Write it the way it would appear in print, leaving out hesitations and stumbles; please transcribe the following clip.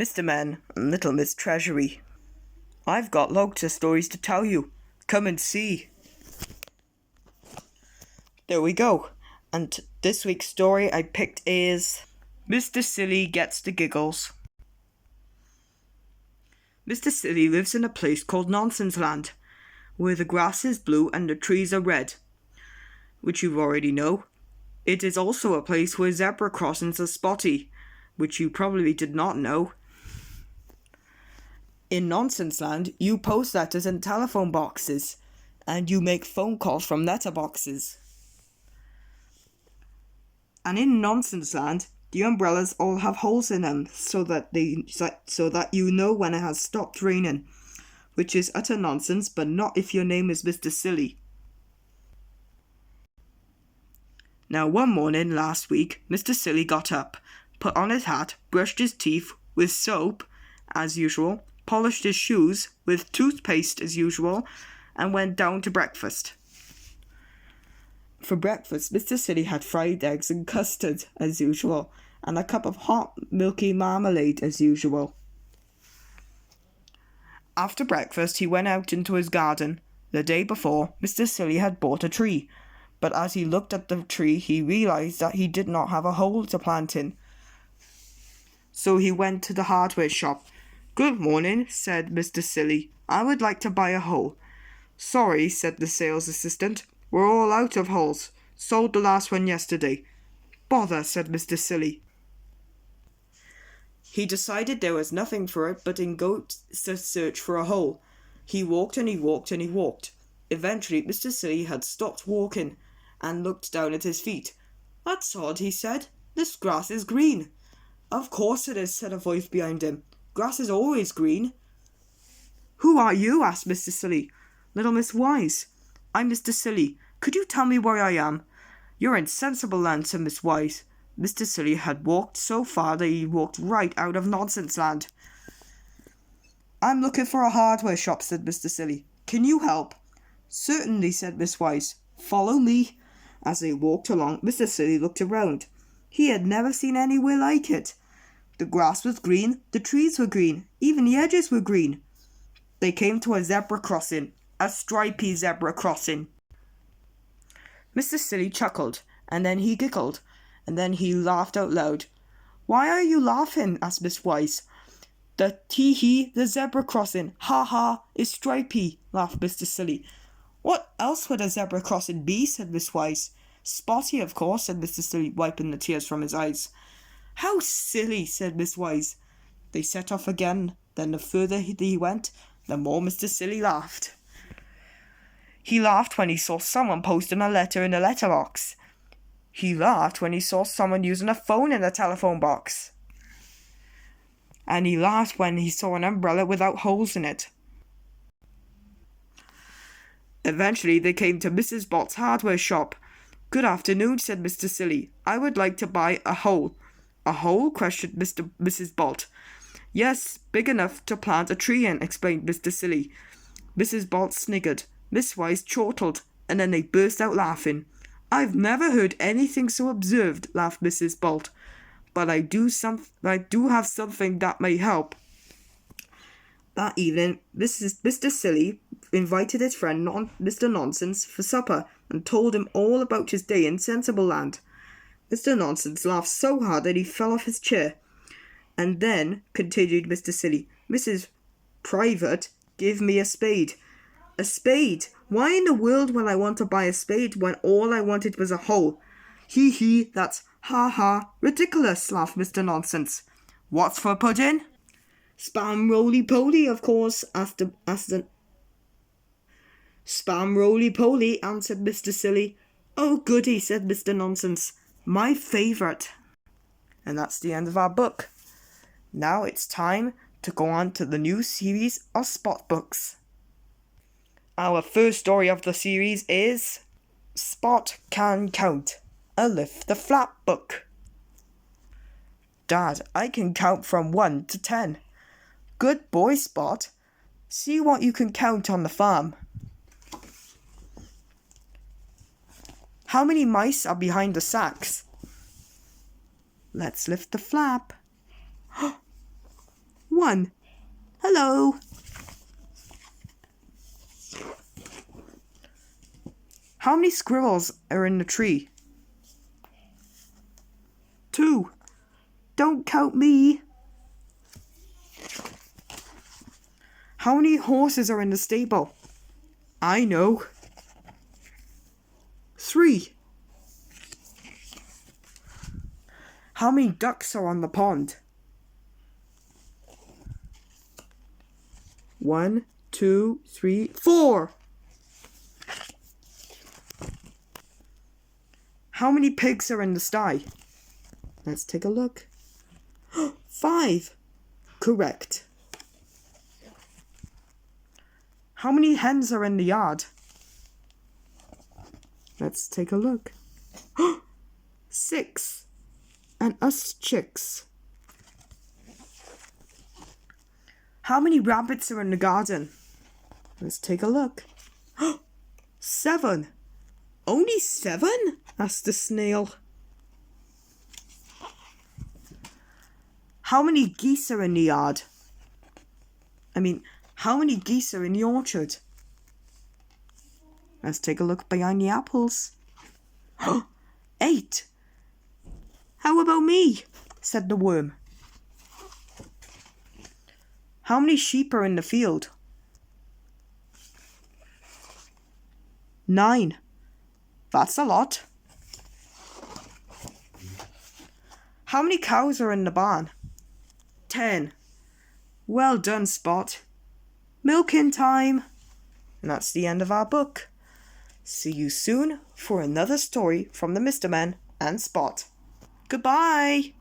Mr. Man and Little Miss Treasury. I've got loads of stories to tell you. Come and see. There we go. And this week's story I picked is Mr. Silly Gets the Giggles. Mr. Silly lives in a place called Nonsense Land, where the grass is blue and the trees are red, which you already know. It is also a place where zebra crossings are spotty, which you probably did not know. In Nonsense Land, you post letters in telephone boxes, and you make phone calls from letterboxes. And in Nonsense Land, the umbrellas all have holes in them so that you know when it has stopped raining, which is utter nonsense, but not if your name is Mr. Silly. Now one morning last week, Mr. Silly got up, put on his hat, brushed his teeth with soap, as usual, polished his shoes with toothpaste as usual, and went down to breakfast. For breakfast, Mr. Silly had fried eggs and custard as usual, and a cup of hot milky marmalade as usual. After breakfast, he went out into his garden. The day before, Mr. Silly had bought a tree, but as he looked at the tree, he realised that he did not have a hole to plant in. So he went to the hardware shop. "Good morning," said Mr. Silly. "I would like to buy a hole." "Sorry," said the sales assistant. "We're all out of holes. Sold the last one yesterday." "Bother," said Mr. Silly. He decided there was nothing for it but in go to search for a hole. He walked and he walked and he walked. Eventually, Mr. Silly had stopped walking and looked down at his feet. "That's odd," he said. "This grass is green." "Of course it is," said a voice behind him. "Grass is always green." "Who are you?" asked Mr. Silly. "Little Miss Wise." "I'm Mr. Silly. Could you tell me where I am?" "You're in Sensible Land," said Miss Wise. Mr. Silly had walked so far that he walked right out of Nonsense Land. "I'm looking for a hardware shop," said Mr. Silly. "Can you help?" "Certainly," said Miss Wise. "Follow me." As they walked along, Mr. Silly looked around. He had never seen anywhere like it. The grass was green, the trees were green, even the edges were green. They came to a zebra crossing, a stripy zebra crossing. Mr. Silly chuckled, and then he giggled, and then he laughed out loud. "Why are you laughing?" asked Miss Wise. "The tee-hee, the zebra crossing, ha-ha, is stripy," laughed Mr. Silly. "What else would a zebra crossing be?" said Miss Wise. "Spotty, of course," said Mr. Silly, wiping the tears from his eyes. "How silly," said Miss Wise. They set off again. Then the further he went, the more Mr. Silly laughed. He laughed when he saw someone posting a letter in a letterbox. He laughed when he saw someone using a phone in a telephone box. And he laughed when he saw an umbrella without holes in it. Eventually they came to Mrs. Bolt's hardware shop. "Good afternoon," said Mr. Silly. "I would like to buy a hole." "A hole?" questioned Mrs. Bolt. "Yes, big enough to plant a tree in," explained Mr. Silly. Mrs. Bolt sniggered. Miss Wise chortled, and then they burst out laughing. "I've never heard anything so absurd," laughed Mrs. Bolt. "But I do have something that may help." That evening, Mr. Silly invited his friend Mr. Nonsense for supper and told him all about his day in Sensible Land. Mr. Nonsense laughed so hard that he fell off his chair. "And then," continued Mr. Silly, "Mrs. Private gave me a spade." "A spade? Why in the world will I want to buy a spade when all I wanted was a hole?" "Hee, that's ha, ridiculous," laughed Mr. Nonsense. "What's for pudding?" "Spam roly-poly, of course," "Spam roly-poly," answered Mr. Silly. "Oh, goody," said Mr. Nonsense. "My favourite." And that's the end of our book. Now it's time to go on to the new series of Spot Books. Our first story of the series is Spot Can Count, a Lift the Flap book. "Dad, I can count from 1 to 10. "Good boy, Spot. See what you can count on the farm." "How many mice are behind the sacks?" "Let's lift the flap." 1. Hello. How many squirrels are in the tree? 2. Don't count me. How many horses are in the stable? I know. 3. How many ducks are on the pond? 1, 2, 3, 4. How many pigs are in the sty? Let's take a look. 5. Correct. How many hens are in the yard? Let's take a look. 6. And us chicks. How many rabbits are in the garden? Let's take a look. 7. Only 7? Asked the snail. How many geese are in the yard? How many geese are in the orchard? Let's take a look behind the apples. 8. How about me? Said the worm. How many sheep are in the field? 9. That's a lot. How many cows are in the barn? 10. Well done, Spot. Milking time. And that's the end of our book. See you soon for another story from the Mr. Men and Spot. Goodbye.